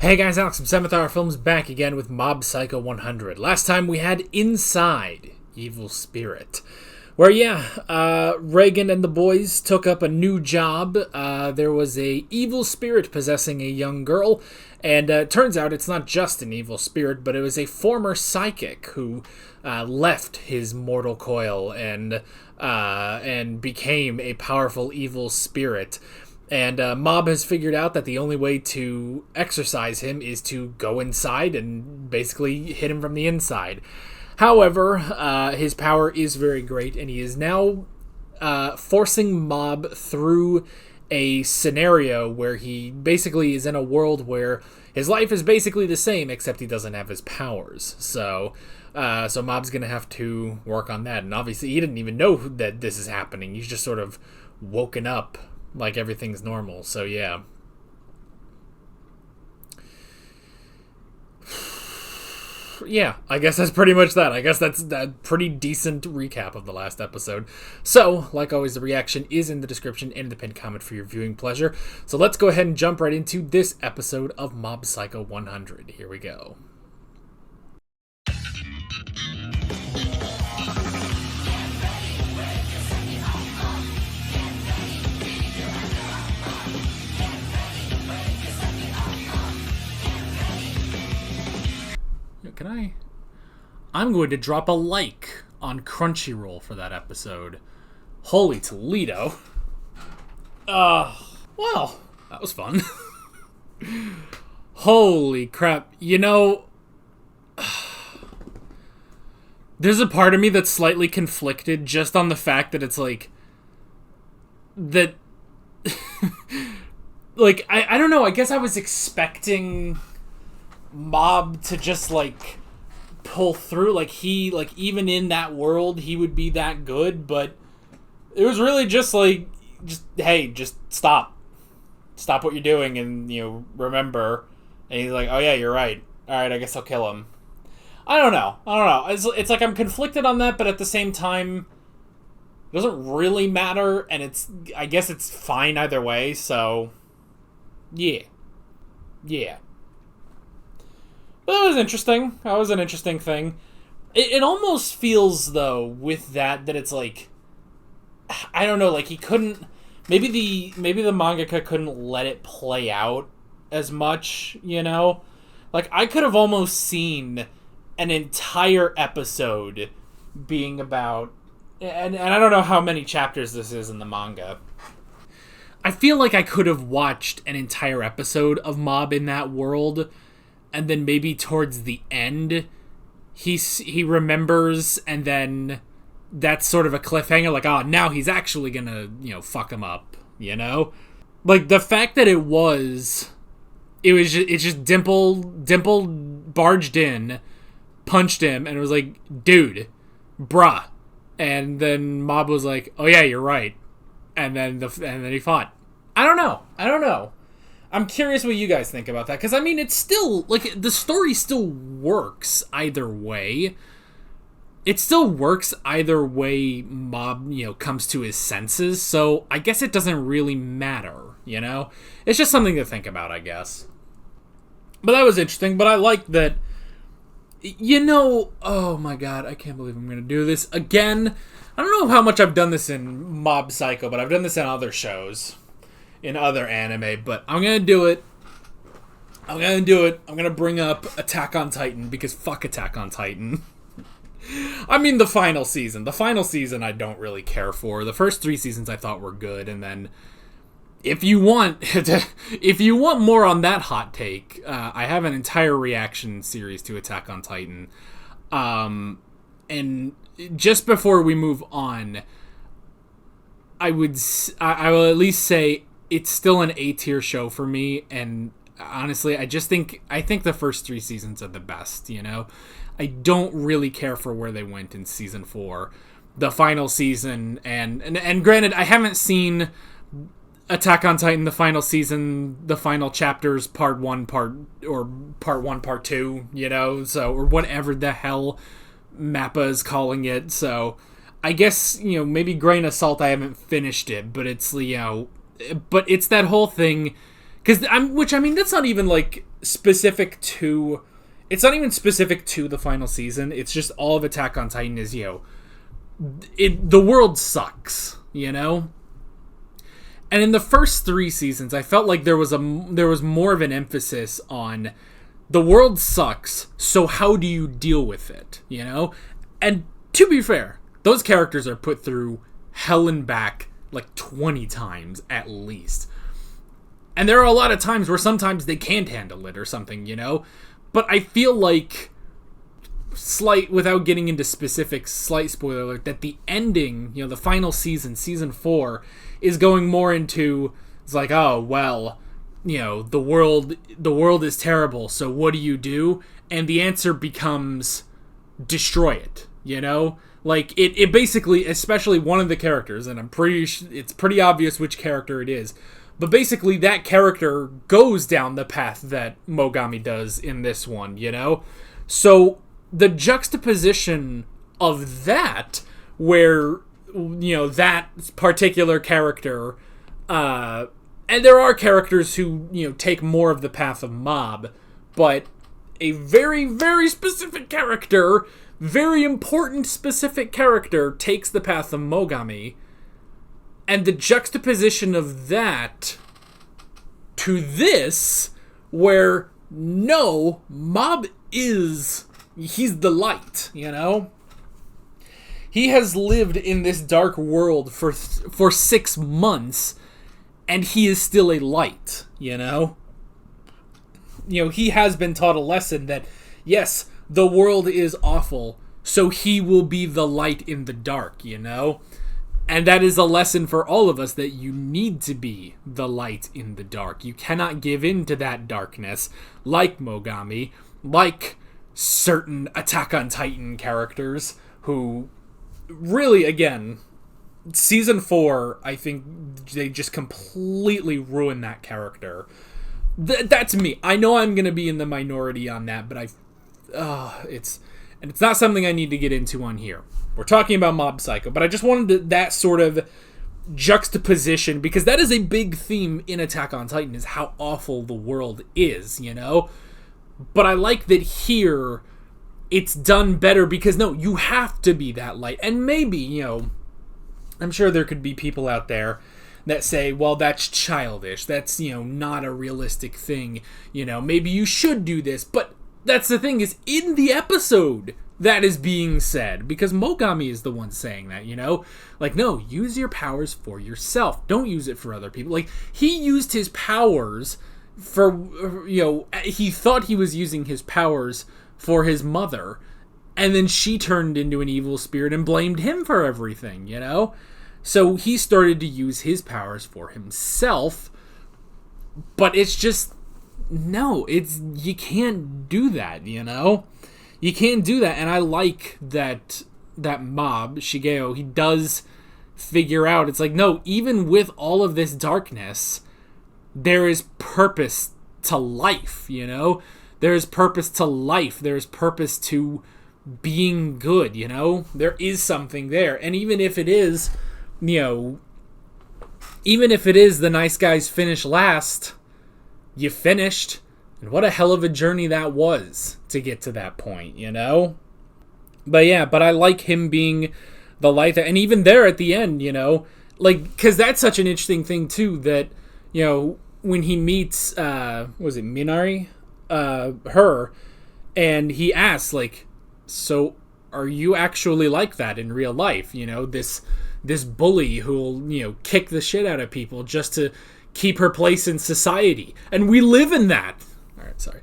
Hey guys, Alex from Seventh Films back again with Mob Psycho 100. Last time we had Inside Evil Spirit, where Reagan and the boys took up a new job. There was a evil spirit possessing a young girl, and it turns out it's not just an evil spirit, but it was a former psychic who left his mortal coil and became a powerful evil spirit. And Mob has figured out that the only way to exorcise him is to go inside and basically hit him from the inside. However, his power is very great, and he is now forcing Mob through a scenario where he basically is in a world where his life is basically the same, except he doesn't have his powers. So Mob's going to have to work on that. And obviously, he didn't even know that this is happening. He's just sort of woken up like everything's normal. So yeah. Yeah, I guess that's pretty much that. I guess that's a pretty decent recap of the last episode. So, like always, the reaction is in the description and the pinned comment for your viewing pleasure. So let's go ahead and jump right into this episode of Mob Psycho 100. Here we go. I'm going to drop a like on Crunchyroll for that episode. Holy Toledo. Well, that was fun. Holy crap. You know, there's a part of me that's slightly conflicted just on the fact that it's like, that, like, I don't know, I guess I was expecting Mob to just, like, pull through, like even in that world he would be that good, but it was really just like, hey, just stop what you're doing and, you know, remember. And he's like, oh yeah, you're right, alright, I guess I'll kill him. I don't know, it's like I'm conflicted on that, but at the same time it doesn't really matter, and I guess it's fine either way. So yeah. But that was interesting. That was an interesting thing. It almost feels, though, with that it's like, I don't know, like he couldn't, maybe the mangaka couldn't let it play out as much, you know? Like, I could have almost seen an entire episode being about, and I don't know how many chapters this is in the manga. I feel like I could have watched an entire episode of Mob in that world, and then maybe towards the end, he remembers, and then that's sort of a cliffhanger, like, oh, now he's actually gonna, you know, fuck him up, you know? Like, the fact that it's just Dimple barged in, punched him, and it was like, dude, bruh. And then Mob was like, oh yeah, you're right. And then he fought. I don't know. I'm curious what you guys think about that, because, I mean, it's still, like, the story still works either way. It still works either way Mob, you know, comes to his senses, so I guess it doesn't really matter, you know? It's just something to think about, I guess. But that was interesting, but I like that, you know, oh my god, I can't believe I'm going to do this again. I don't know how much I've done this in Mob Psycho, but I've done this in other shows, in other anime, but I'm gonna do it. I'm gonna bring up Attack on Titan, because fuck Attack on Titan. I mean, the final season I don't really care for. The first 3 seasons I thought were good, and then if you want more on that hot take, I have an entire reaction series to Attack on Titan. And just before we move on, I will at least say it's still an A-tier show for me, and honestly, I think the first 3 seasons are the best, you know? I don't really care for where they went in season 4. The final season, and granted, I haven't seen Attack on Titan, the final season, the final chapters, part 1, part 2, you know? So, or whatever the hell Mappa is calling it, so I guess, you know, maybe grain of salt, I haven't finished it, but it's, you know, but it's that whole thing, because that's not even, like, specific to... It's not even specific to the final season. It's just all of Attack on Titan is, the world sucks, And in the first 3 seasons, I felt like there was more of an emphasis on the world sucks, so how do you deal with it, And to be fair, those characters are put through hell and back like 20 times at least. And there are a lot of times where sometimes they can't handle it or something, But I feel like, without getting into specifics, slight spoiler alert, that the ending, the final season, season 4, is going more into, it's like, oh, well, the world is terrible, so what do you do? And the answer becomes, destroy it, Like, it basically, especially one of the characters, and it's pretty obvious which character it is, but basically that character goes down the path that Mogami does in this one, So the juxtaposition of that, where, that particular character, and there are characters who, take more of the path of Mob, but a very, very specific character, very important specific character, takes the path of Mogami. And the juxtaposition of that to this, where, no, Mob he's the light, He has lived in this dark world for 6 months, and he is still a light, He has been taught a lesson that, yes, the world is awful, so he will be the light in the dark, And that is a lesson for all of us, that you need to be the light in the dark. You cannot give in to that darkness, like Mogami, like certain Attack on Titan characters who really, again, season 4, I think they just completely ruined that character. That's me. I know I'm going to be in the minority on that, but it's not something I need to get into on here. We're talking about Mob Psycho, but I just wanted that sort of juxtaposition, because that is a big theme in Attack on Titan, is how awful the world is, But I like that here it's done better, because, no, you have to be that light. And maybe, I'm sure there could be people out there that say, well, that's childish. That's, not a realistic thing. Maybe you should do this. But that's the thing, is in the episode that is being said, because Mogami is the one saying that, Like, no, use your powers for yourself. Don't use it for other people. Like, he used his powers for, he thought he was using his powers for his mother, and then she turned into an evil spirit and blamed him for everything, So he started to use his powers for himself, but it's just, no, you can't do that, You can't do that, and I like that Mob, Shigeo, he does figure out, it's like, no, even with all of this darkness, there is purpose to life, There is purpose to life, there is purpose to being good, There is something there, and even if it is, the nice guys finish last, you finished. And what a hell of a journey that was to get to that point, But yeah, but I like him being the light. And even there at the end, because that's such an interesting thing, too, that, when he meets, was it Minari? Her, and he asks, like, so are you actually like that in real life? This bully who'll, kick the shit out of people just to keep her place in society. And we live in that. Alright, sorry.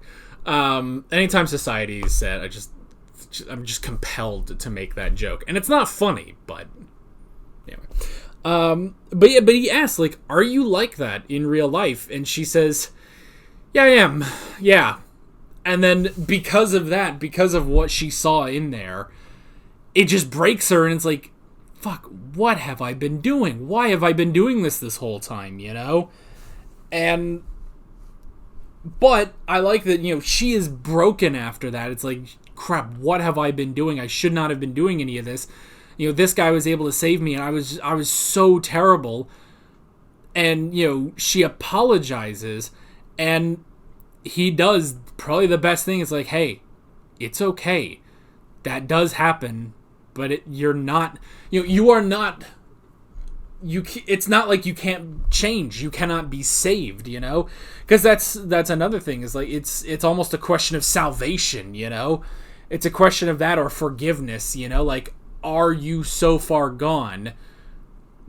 Anytime society is said, I'm just compelled to make that joke. And it's not funny, but anyway. But he asks, like, are you like that in real life? And she says, yeah, I am. Yeah. And then because of that, because of what she saw in there, it just breaks her, and it's like, fuck, what have I been doing? Why have I been doing this whole time, And but I like that, she is broken after that. It's like, crap, what have I been doing? I should not have been doing any of this. This guy was able to save me, and I was so terrible. And, she apologizes, and he does probably the best thing is like, hey, it's okay. That does happen, but you're not, you are not, it's not like you can't change. You cannot be saved, because that's another thing is like, it's almost a question of salvation, it's a question of that or forgiveness, like, are you so far gone?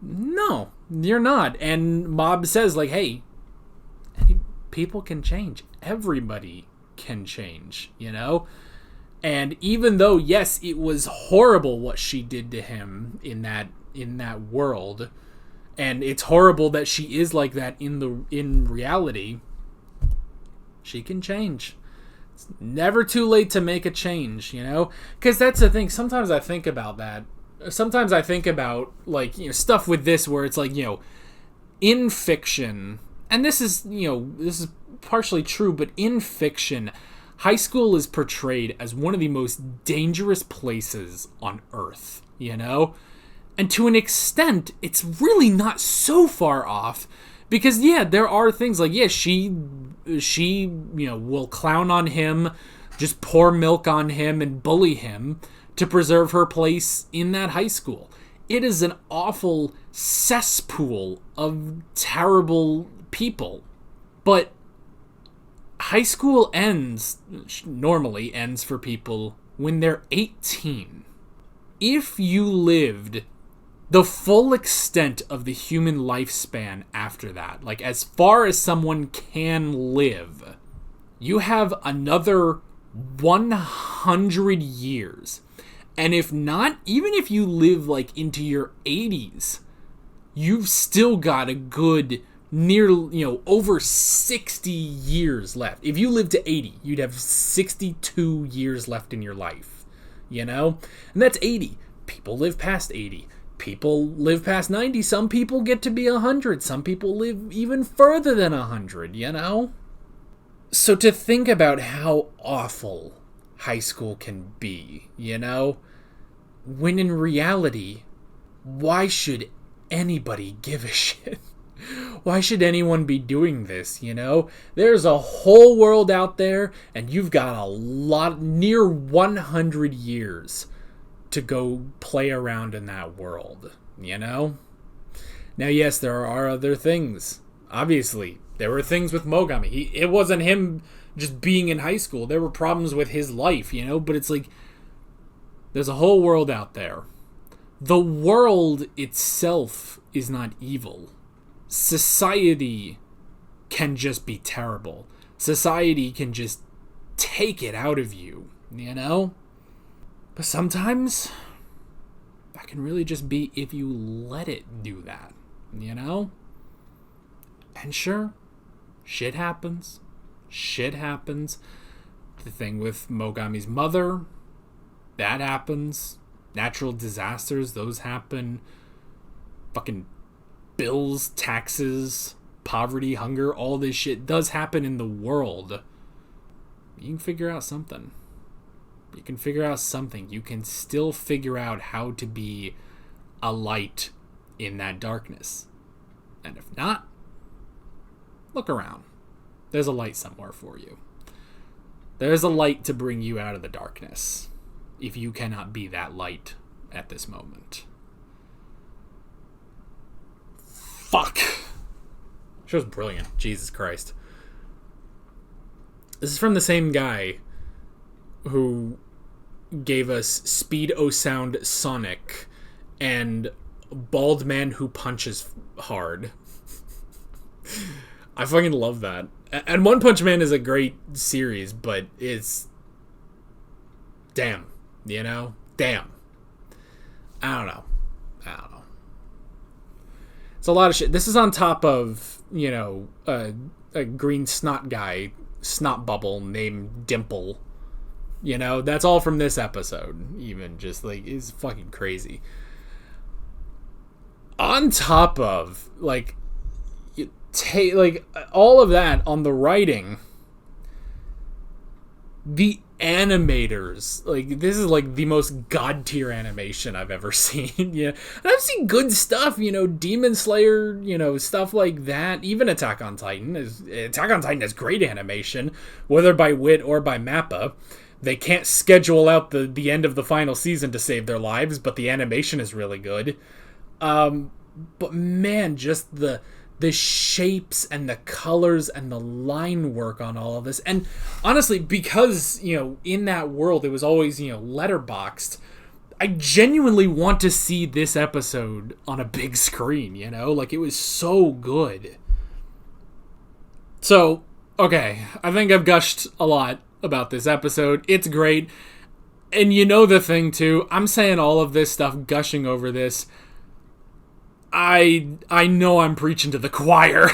No, you're not. And Mob says like, hey, people can change. Everybody can change, And even though, yes, it was horrible what she did to him in that world, and it's horrible that she is like that in reality, she can change. It's never too late to make a change, Because that's the thing. Sometimes I think about that. Sometimes I think about like, stuff with this where it's like, in fiction, and this is partially true, but in fiction, high school is portrayed as one of the most dangerous places on Earth, And to an extent, it's really not so far off because, yeah, there are things like, yeah, she will clown on him, just pour milk on him and bully him to preserve her place in that high school. It is an awful cesspool of terrible people. But high school normally ends for people when they're 18. If you lived the full extent of the human lifespan after that, like as far as someone can live, you have another 100 years. And if not, even if you live like into your 80s, you've still got a good over 60 years left. If you live to 80, you'd have 62 years left in your life, And that's 80. People live past 80. People live past 90. Some people get to be 100. Some people live even further than 100, So to think about how awful high school can be, when in reality, why should anybody give a shit? Why should anyone be doing this, There's a whole world out there, and you've got near 100 years to go play around in that world, Now, yes, there are other things. Obviously, there were things with Mogami. It wasn't him just being in high school. There were problems with his life, But it's like, there's a whole world out there. The world itself is not evil. Society can just be terrible. Society can just take it out of you, But sometimes that can really just be if you let it do that, And sure, shit happens. The thing with Mogami's mother, that happens. Natural disasters, those happen. Fucking bills, taxes, poverty, hunger, all this shit does happen in the world. You can figure out something. You can still figure out how to be a light in that darkness. And if not, look around. There's a light somewhere for you. There's a light to bring you out of the darkness. If you cannot be that light at this moment. Fuck. Show's brilliant. Jesus Christ. This is from the same guy who gave us Speed O Sound Sonic and Bald Man Who Punches Hard. I fucking love that. And One Punch Man is a great series, but it's... Damn. Damn. I don't know. It's a lot of shit. This is on top of, a green snot guy, snot bubble named Dimple. That's all from this episode. Even just like, it's fucking crazy. On top of, like, all of that on the writing, the animators, like, this is like the most god tier animation I've ever seen. Yeah, and I've seen good stuff, Demon Slayer, stuff like that. Even Attack on Titan has great animation, whether by Wit or by Mappa. They can't schedule out the end of the final season to save their lives, but the animation is really good. But man, just the shapes and the colors and the line work on all of this. And honestly, because, in that world, it was always, letterboxed, I genuinely want to see this episode on a big screen, Like, it was so good. So, okay, I think I've gushed a lot about this episode. It's great. And the thing, too, I'm saying all of this stuff, gushing over this. I know I'm preaching to the choir.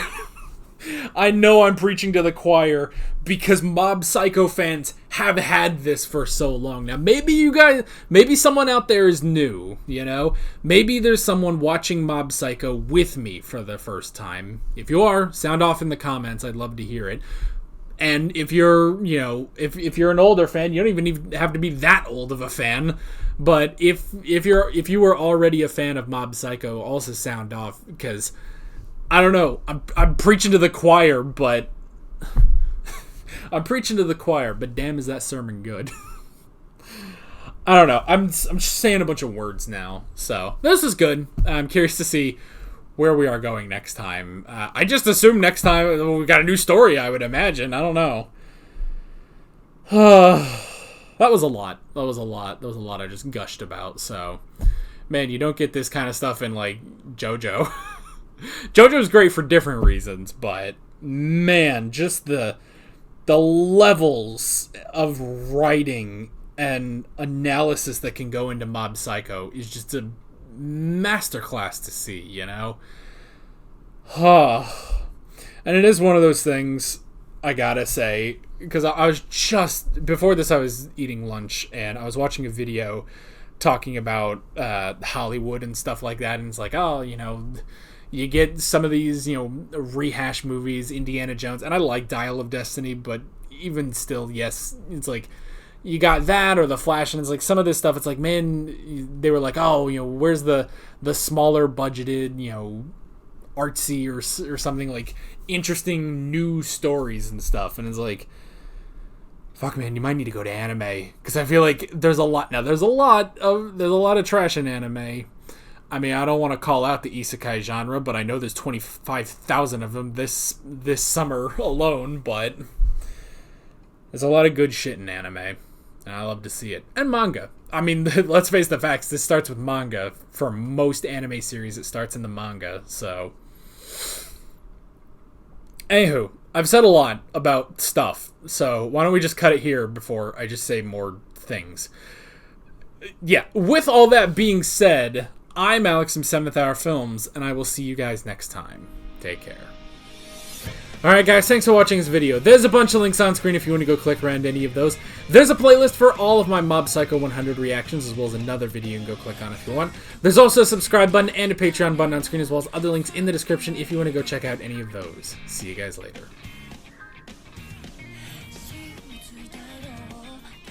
I know I'm preaching to the choir because Mob Psycho fans have had this for so long. Now, maybe someone out there is new, Maybe there's someone watching Mob Psycho with me for the first time. If you are, sound off in the comments. I'd love to hear it. And if you're, if you're an older fan, you don't even have to be that old of a fan. But if you were already a fan of Mob Psycho, also sound off, because I don't know, I'm preaching to the choir, but damn, is that sermon good? I don't know. I'm just saying a bunch of words now. So this is good. I'm curious to see where we are going next time. I just assume next time we got a new story, I would imagine. I don't know. That was a lot. I just gushed about. So, man, you don't get this kind of stuff in, like, JoJo. JoJo's great for different reasons, but, man, just the levels of writing and analysis that can go into Mob Psycho is just a masterclass to see, And it is one of those things, I gotta say, because I was just, before this I was eating lunch and I was watching a video talking about Hollywood and stuff like that, and it's like, oh, you get some of these, rehash movies, Indiana Jones, and I like Dial of Destiny, but even still, yes, it's like, you got that or The Flash, and it's like some of this stuff, it's like, man, they were like, oh, where's the smaller budgeted, artsy or something, like interesting new stories and stuff, and it's like, fuck, man, you might need to go to anime, because I feel like there's a lot of trash in anime. I mean, I don't want to call out the isekai genre, but I know there's 25,000 of them this summer alone, but there's a lot of good shit in anime, and I love to see it. And manga. I mean, let's face the facts, this starts with manga. For most anime series, it starts in the manga, so. Anywho, I've said a lot about stuff, so why don't we just cut it here before I just say more things. Yeah, with all that being said, I'm Alex from 7th Hour Films, and I will see you guys next time. Take care. Alright guys, thanks for watching this video. There's a bunch of links on screen if you want to go click around any of those. There's a playlist for all of my Mob Psycho 100 reactions, as well as another video you can go click on if you want. There's also a subscribe button and a Patreon button on screen, as well as other links in the description if you want to go check out any of those. See you guys later.